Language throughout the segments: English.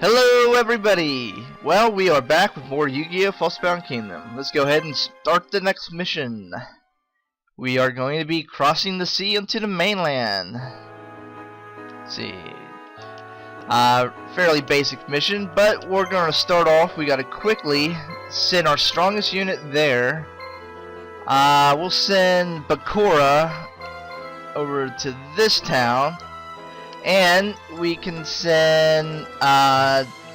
Hello everybody! Well, we are back with more Yugioh Falsebound Kingdom. Let's go ahead and start the next mission. We are going to be crossing the sea into the mainland. Let's see. Fairly basic mission, but we're going to start off. We got to quickly send our strongest unit there. We'll send Bakura over to this town. And we can send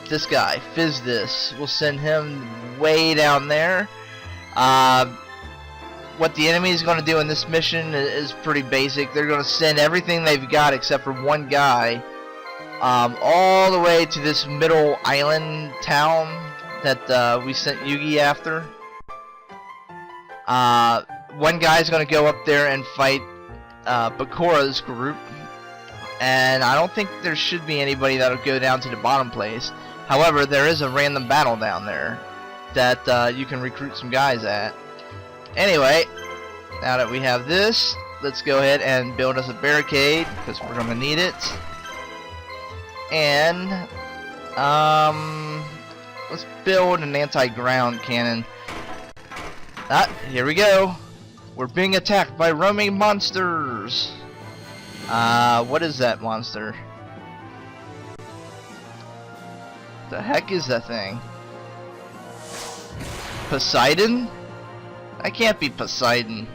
this guy, Fizdis. We'll send him way down there. What the enemy is going to do in this mission is pretty basic. They're going to send everything they've got except for one guy all the way to this middle island town that we sent Yugi after. One guy's going to go up there and fight Bakura's group. And I don't think there should be anybody that'll go down to the bottom place. However, there is a random battle down there that you can recruit some guys at. Anyway, now that we have this, let's go ahead and build us a barricade because we're gonna need it. And let's build an anti-ground cannon. Here we go. We're being attacked by roaming monsters. What is that monster? The heck is that thing? Poseidon? That can't be Poseidon.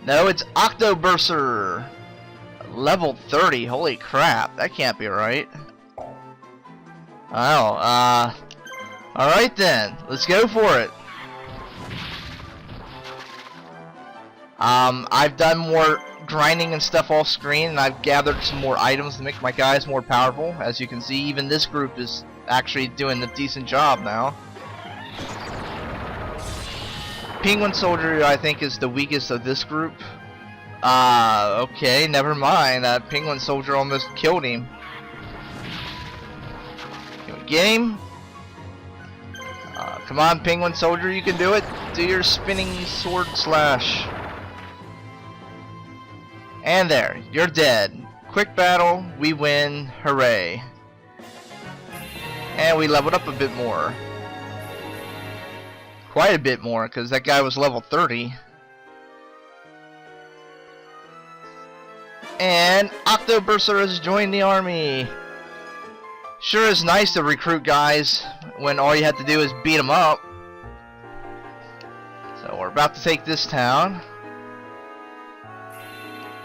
No, it's Octoburster. Level 30, holy crap, that can't be right. Oh, alright then, let's go for it. I've done more grinding and stuff off screen, and I've gathered some more items to make my guys more powerful. As you can see, even this group is actually doing a decent job now. Penguin Soldier, I think, is the weakest of this group. Okay, never mind. That Penguin Soldier almost killed him. Can we get him? Come on, Penguin Soldier, you can do it. Do your spinning sword slash. And there, you're dead. Quick battle, we win, hooray. And we leveled up a bit more. Quite a bit more, because that guy was level 30. And Octoburster has joined the army. Sure is nice to recruit guys when all you have to do is beat them up. So we're about to take this town.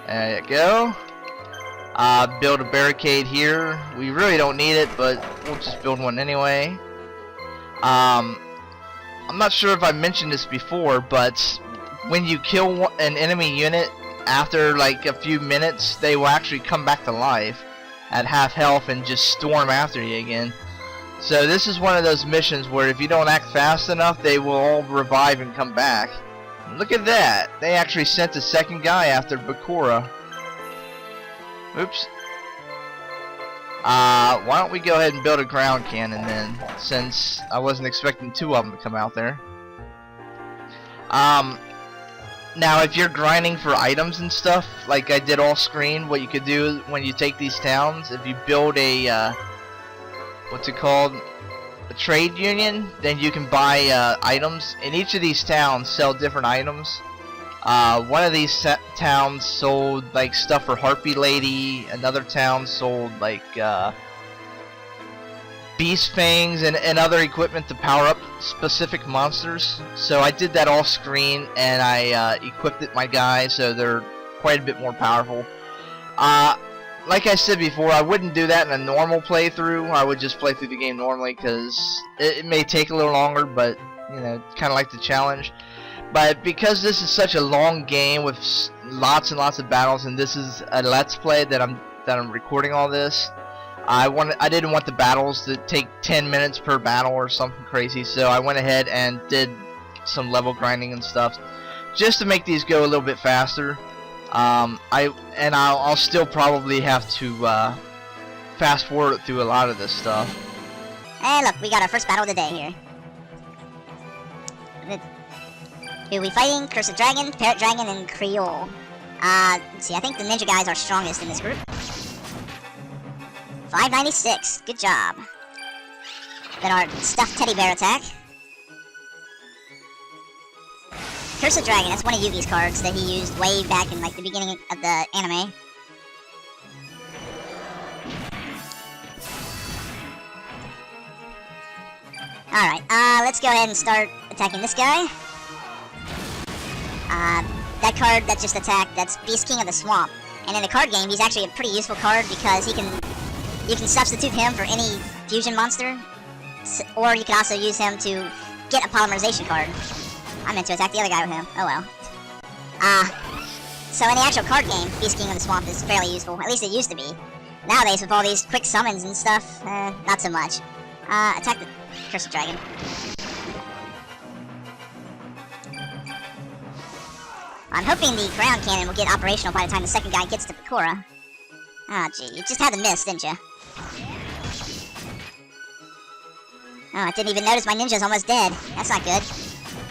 There you go. Build a barricade here. We really don't need it, but we'll just build one anyway. I'm not sure if I mentioned this before, but when you kill an enemy unit, after like a few minutes, they will actually come back to life at half health and just storm after you again. So this is one of those missions where if you don't act fast enough, they will all revive and come back. Look at that! They actually sent a second guy after Bakura. Oops. Why don't we go ahead and build a ground cannon then, since I wasn't expecting two of them to come out there. Now if you're grinding for items and stuff, like I did off screen, what you could do when you take these towns, if you build a, what's it called? A trade union, then you can buy items. In each of these towns sell different items. One of these towns sold like stuff for Harpy Lady. Another town sold like beast fangs and other equipment to power up specific monsters. So I did that off screen, and I equipped it my guys so they're quite a bit more powerful. Like I said before, I wouldn't do that in a normal playthrough. I would just play through the game normally because it may take a little longer, but you know, kind of like the challenge. But because this is such a long game with lots and lots of battles, and this is a let's play that I'm recording all this, I didn't want the battles to take 10 minutes per battle or something crazy, so I went ahead and did some level grinding and stuff just to make these go a little bit faster. I'll still probably have to fast forward through a lot of this stuff. Hey, look, we got our first battle of the day here. Who are we fighting? Cursed Dragon, Parrot Dragon, and Creole. Let's see, I think the ninja guys are strongest in this group. 596. Good job. Then our stuffed teddy bear attack. Curse of Dragon, that's one of Yugi's cards that he used way back in like the beginning of the anime. Alright, let's go ahead and start attacking this guy. That card that just attacked, that's Beast King of the Swamp. And in the card game, he's actually a pretty useful card because you can substitute him for any fusion monster. Or you can also use him to get a polymerization card. I meant to attack the other guy with him. Oh well. So in the actual card game, Beast King of the Swamp is fairly useful. At least it used to be. Nowadays, with all these quick summons and stuff, not so much. Attack the Curse of Dragon. I'm hoping the ground cannon will get operational by the time the second guy gets to Pecora. Ah, gee, you just had to miss, didn't you? Oh, I didn't even notice my ninja's almost dead. That's not good.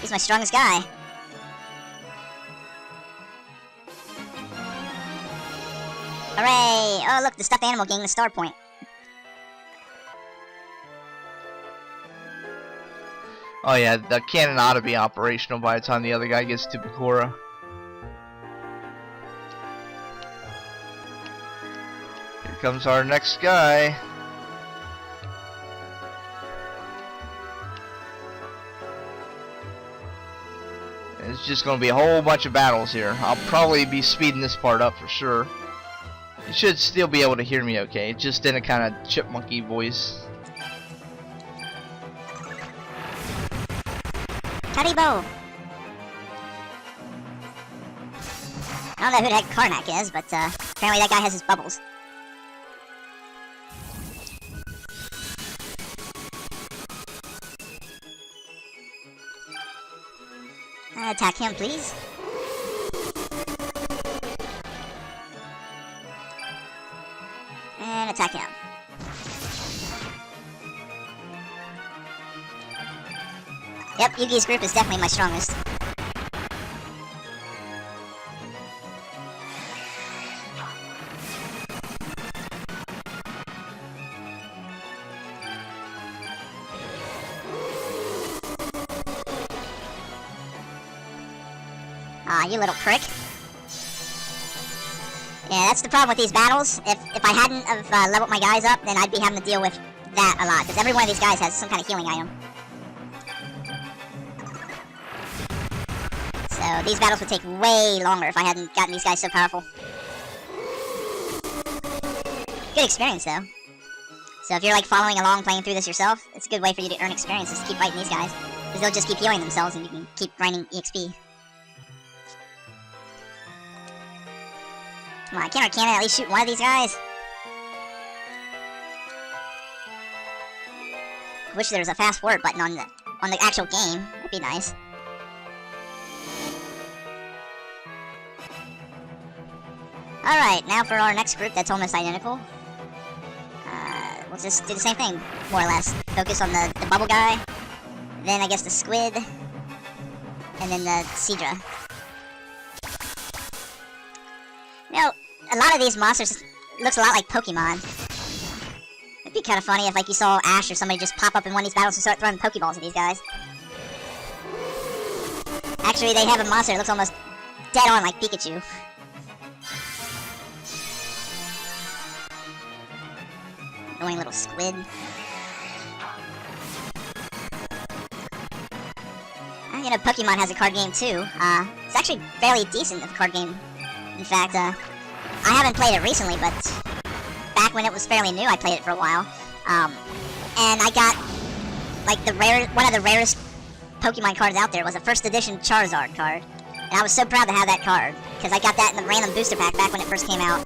He's my strongest guy. Hooray! Oh, look, the stuffed animal gained the star point. Oh yeah, the cannon ought to be operational by the time the other guy gets to Pecora. Here comes our next guy. It's just going to be a whole bunch of battles here. I'll probably be speeding this part up for sure. You should still be able to hear me okay, just in a kind of chipmunky voice. Haribo! I don't know who the heck Karnak is, but apparently that guy has his bubbles. Attack him, please. And attack him. Yep, Yugi's group is definitely my strongest. Ah, you little prick. Yeah, that's the problem with these battles. If I hadn't have leveled my guys up, then I'd be having to deal with that a lot, because every one of these guys has some kind of healing item. So these battles would take way longer if I hadn't gotten these guys so powerful. Good experience, though. So if you're like following along playing through this yourself, it's a good way for you to earn experience, is to keep fighting these guys. Because they'll just keep healing themselves and you can keep grinding EXP. Come on, can't our cannon at least shoot one of these guys? I wish there was a fast forward button on the actual game. That'd be nice. Alright, now for our next group that's almost identical. We'll just do the same thing, more or less. Focus on the bubble guy, then I guess the squid, and then the Seadra. You know, a lot of these monsters looks a lot like Pokemon. It'd be kind of funny if like you saw Ash or somebody just pop up in one of these battles and start throwing Pokeballs at these guys. Actually, they have a monster that looks almost dead on like Pikachu. Annoying little squid. You know, Pokemon has a card game too. It's actually fairly decent of a card game. In fact, I haven't played it recently, but back when it was fairly new, I played it for a while. And I got like one of the rarest Pokemon cards out there was a first edition Charizard card. And I was so proud to have that card, because I got that in the random booster pack back when it first came out.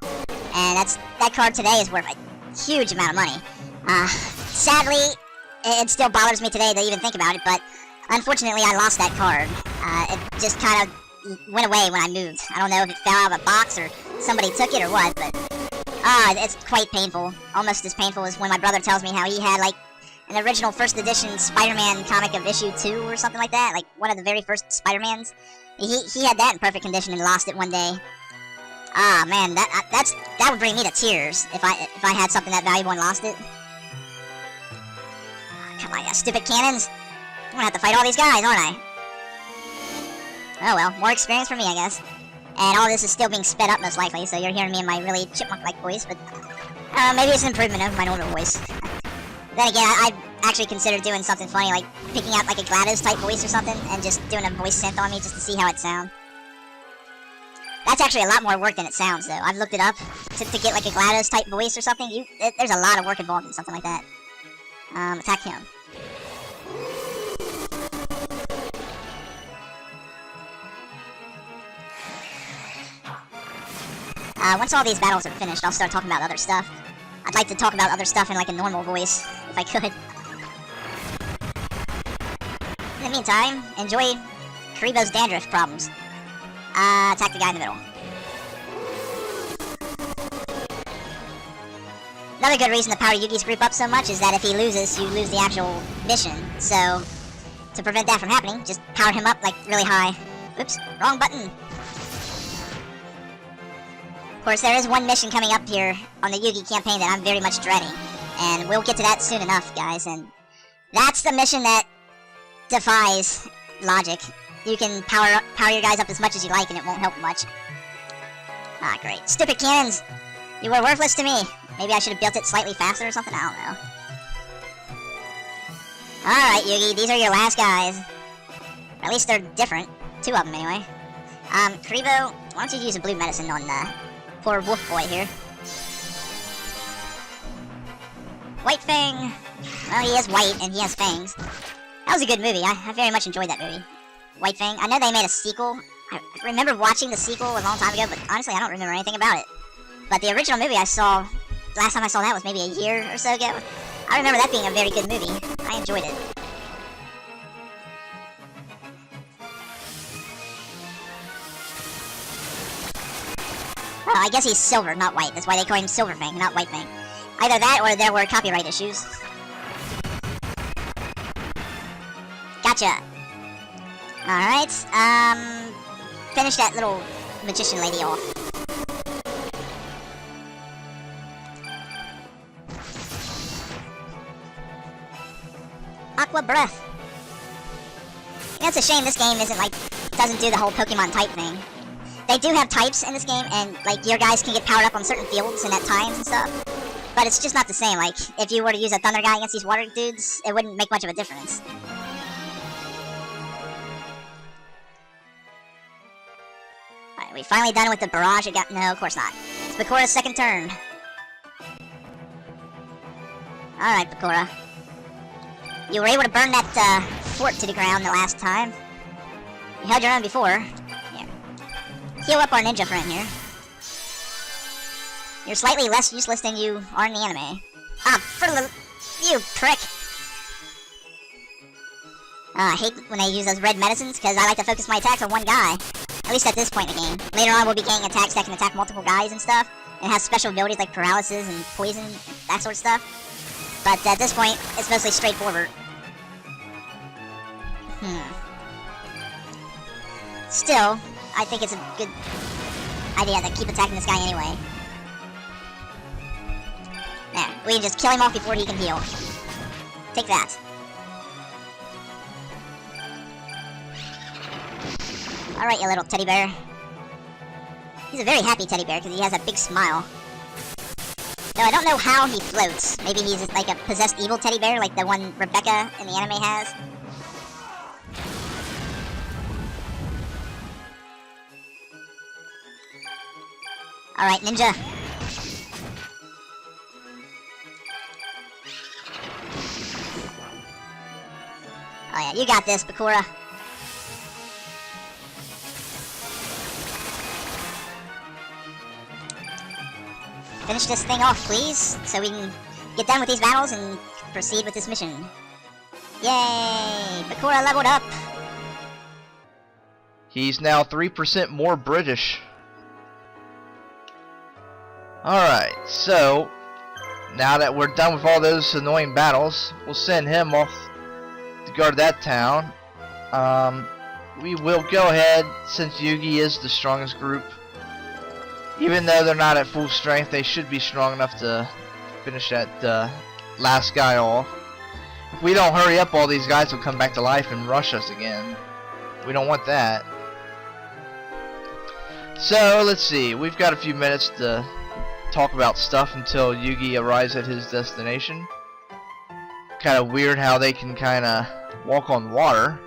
And that card today is worth a huge amount of money. Sadly, it still bothers me today to even think about it, but unfortunately I lost that card. It just kind of went away when I moved. I don't know if it fell out of a box or somebody took it or what, but it's quite painful. Almost as painful as when my brother tells me how he had like an original first edition Spider-Man comic of issue 2 or something like that, like one of the very first Spider-Mans. He had that in perfect condition and lost it one day. Ah, man, that would bring me to tears if I had something that valuable and lost it. Come on, you stupid cannons! I'm gonna have to fight all these guys, aren't I? Oh well, more experience for me, I guess. And all this is still being sped up, most likely, so you're hearing me in my really chipmunk-like voice, but maybe it's an improvement of my normal voice. Then again, I actually considered doing something funny, like picking out like a GLaDOS-type voice or something, and just doing a voice synth on me just to see how it sounds. That's actually a lot more work than it sounds, though. I've looked it up. To get like a GLaDOS-type voice or something, there's a lot of work involved in something like that. Attack him. Once all these battles are finished, I'll start talking about other stuff. I'd like to talk about other stuff in like a normal voice, if I could. In the meantime, enjoy Karibo's dandruff problems. Attack the guy in the middle. Another good reason to power Yugi's group up so much is that if he loses, you lose the actual mission. So, to prevent that from happening, just power him up like really high. Oops, wrong button. Of course, there is one mission coming up here on the Yugi campaign that I'm very much dreading. And we'll get to that soon enough, guys. And that's the mission that defies logic. You can power your guys up as much as you like and it won't help much. Ah, great. Stupid cannons! You were worthless to me. Maybe I should have built it slightly faster or something? I don't know. Alright, Yugi, these are your last guys. Or at least they're different. Two of them, anyway. Karibo, why don't you use a blue medicine on poor wolf boy here? White Fang! Well, he is white and he has fangs. That was a good movie. I very much enjoyed that movie. White Fang. I know they made a sequel. I remember watching the sequel a long time ago, but honestly, I don't remember anything about it. But the original movie I saw, last time I saw that was maybe a year or so ago. I remember that being a very good movie. I enjoyed it. Oh, I guess he's silver, not white. That's why they call him Silver Fang, not White Fang. Either that or there were copyright issues. Gotcha. Alright, finish that little magician lady off. Aqua Breath. You know, it's a shame this game doesn't do the whole Pokemon type thing. They do have types in this game, and, like, your guys can get powered up on certain fields and at times and stuff. But it's just not the same. Like, if you were to use a Thunder guy against these water dudes, it wouldn't make much of a difference. Alright, we finally done with the barrage. No, of course not. It's Bakura's second turn. Alright, Bakura. You were able to burn that fort to the ground the last time. You held your own before. Here. Heal up our ninja friend here. You're slightly less useless than you are in the anime. Ah, you prick! I hate when they use those red medicines, because I like to focus my attacks on one guy. At least at this point in the game. Later on, we'll be getting attacks that can attack multiple guys and stuff. And has special abilities like paralysis and poison, that sort of stuff. But at this point, it's mostly straightforward. Still, I think it's a good idea to keep attacking this guy anyway. There, we can just kill him off before he can heal. Take that. Alright, you little teddy bear. He's a very happy teddy bear because he has a big smile. Though I don't know how he floats. Maybe he's like a possessed evil teddy bear like the one Rebecca in the anime has. Alright, ninja. Oh yeah, you got this, Bakura. Finish this thing off, please, so we can get done with these battles and proceed with this mission. Yay! Bakura leveled up! He's now 3% more British. Alright, so now that we're done with all those annoying battles, we'll send him off to guard that town. We will go ahead, since Yugi is the strongest group, Even though they're not at full strength, they should be strong enough to finish that last guy off. If we don't hurry up, all these guys will come back to life and rush us again. We don't want that. So, let's see. We've got a few minutes to talk about stuff until Yugi arrives at his destination. Kind of weird how they can kind of walk on water.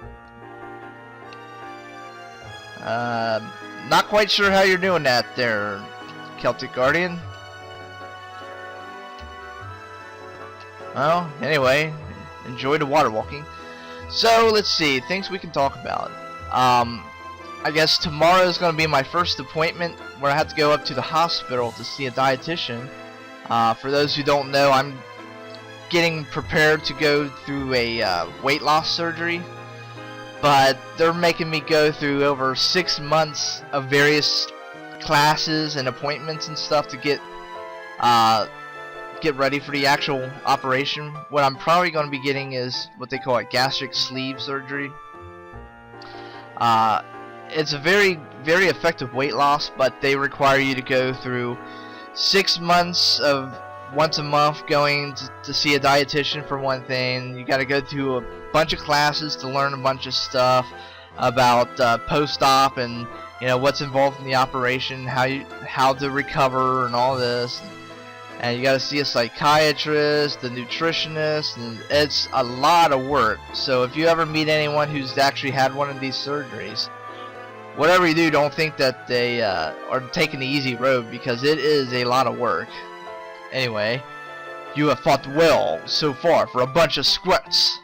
Not quite sure how you're doing that there, Celtic Guardian. Well, anyway, enjoy the water walking. So, let's see, things we can talk about. I guess tomorrow is going to be my first appointment where I have to go up to the hospital to see a dietitian. For those who don't know, I'm getting prepared to go through a weight loss surgery. But they're making me go through over 6 months of various classes and appointments and stuff to get ready for the actual operation. What I'm probably going to be getting is what they call a gastric sleeve surgery. It's a very, very effective weight loss, but they require you to go through 6 months of once a month going to see a dietitian for one thing. You got to go through a bunch of classes to learn a bunch of stuff about post-op and what's involved in the operation, how to recover and all this. And you got to see a psychiatrist, a nutritionist, and it's a lot of work. So if you ever meet anyone who's actually had one of these surgeries, whatever you do, don't think that they are taking the easy road, because it is a lot of work. Anyway, you have fought well so far for a bunch of squirts.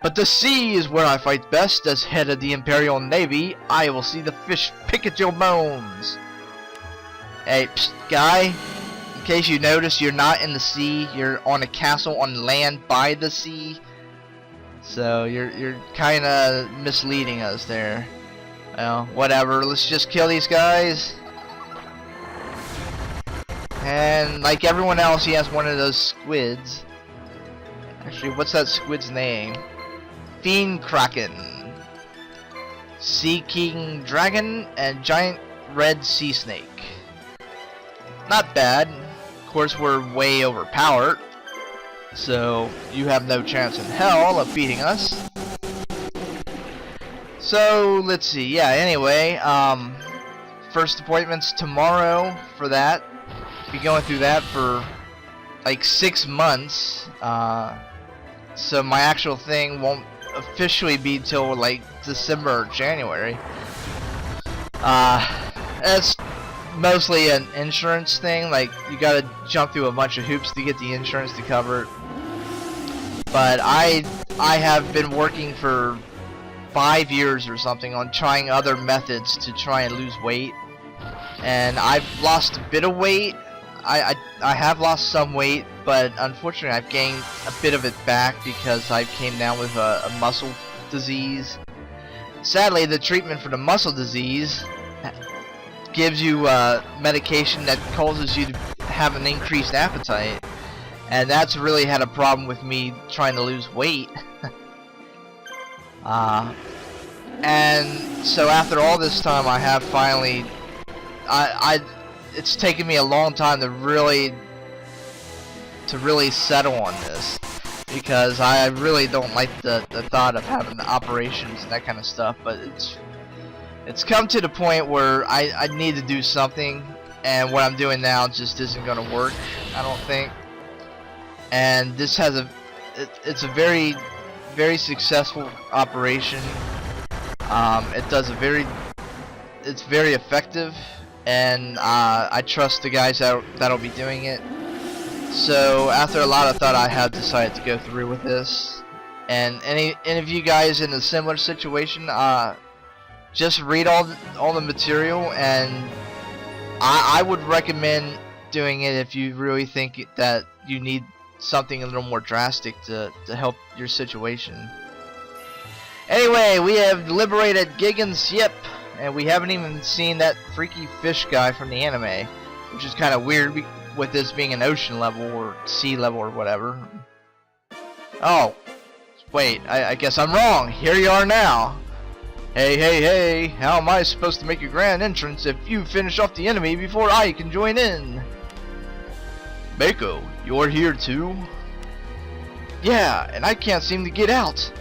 But the sea is where I fight best. As head of the Imperial Navy, I will see the fish pick at your bones. Hey, psst, guy. In case you notice, you're not in the sea. You're on a castle on land by the sea. So you're kind of misleading us there. Well, whatever. Let's just kill these guys. And like everyone else, he has one of those squids. Actually, what's that squid's name? Fiend Kraken, Sea King Dragon, and Giant Red Sea Snake. Not bad. Of course, we're way overpowered, so you have no chance in hell of beating us. So let's see. Yeah. Anyway, first appointment's tomorrow for that. Be going through that for like 6 months. So my actual thing won't officially be till like December or January. It's mostly an insurance thing. Like, you gotta jump through a bunch of hoops to get the insurance to cover it. But I have been working for 5 years or something on trying other methods to try and lose weight, and I've lost a bit of weight. I have lost some weight, but unfortunately I've gained a bit of it back because I came down with a muscle disease. Sadly, the treatment for the muscle disease gives you medication that causes you to have an increased appetite, and that's really had a problem with me trying to lose weight. And so after all this time, I have finally it's taken me a long time to really settle on this, because I really don't like the thought of having operations and that kind of stuff. But it's come to the point where I need to do something, and what I'm doing now just isn't going to work, I don't think. And this has it's a very, very successful operation. It's very effective, and I trust the guys that'll be doing it. So after a lot of thought, I have decided to go through with this. And any of you guys in a similar situation, just read all the material, and I would recommend doing it if you really think that you need something a little more drastic to help your situation. Anyway, we have liberated Gigan's ship, and we haven't even seen that freaky fish guy from the anime, which is kind of weird with this being an ocean level or sea level or whatever. Oh, wait, I guess I'm wrong. Here you are now. Hey, hey, hey, how am I supposed to make a grand entrance if you finish off the enemy before I can join in? Mako, you're here too? Yeah, and I can't seem to get out.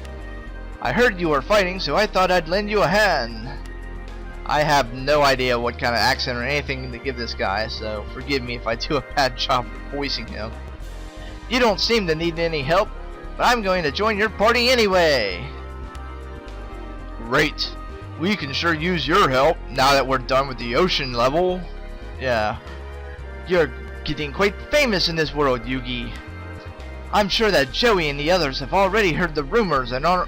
I heard you were fighting, so I thought I'd lend you a hand. I have no idea what kind of accent or anything to give this guy, so forgive me if I do a bad job of voicing him. You don't seem to need any help, but I'm going to join your party anyway. Great. We can sure use your help now that we're done with the ocean level. Yeah. You're getting quite famous in this world, Yugi. I'm sure that Joey and the others have already heard the rumors and are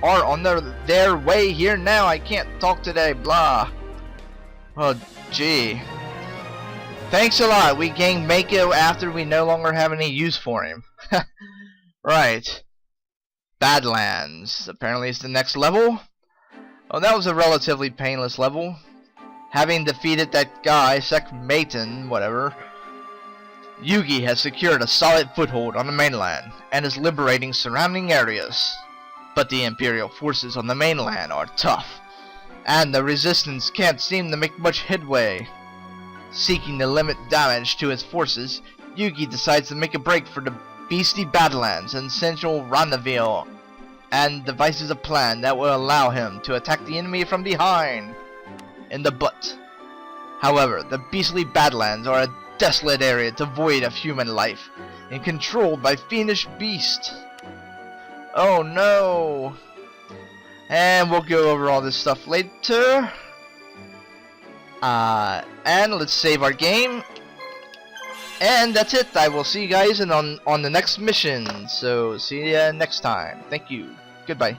on their way here now. I can't talk today, blah. Oh, gee. Thanks a lot. We gained Mako after we no longer have any use for him. Right. Badlands. Apparently it's the next level. Oh, that was a relatively painless level. Having defeated that guy, Sekmaitan, whatever, Yugi has secured a solid foothold on the mainland and is liberating surrounding areas. But the Imperial forces on the mainland are tough, and the resistance can't seem to make much headway. Seeking to limit damage to his forces, Yugi decides to make a break for the beastly Badlands and central Rondaville, and devises a plan that will allow him to attack the enemy from behind, in the butt. However, the beastly Badlands are a desolate area devoid of human life, and controlled by fiendish beasts. Oh no! And we'll go over all this stuff later. And let's save our game. And that's it. I will see you guys on the next mission. So see you next time. Thank you. Goodbye.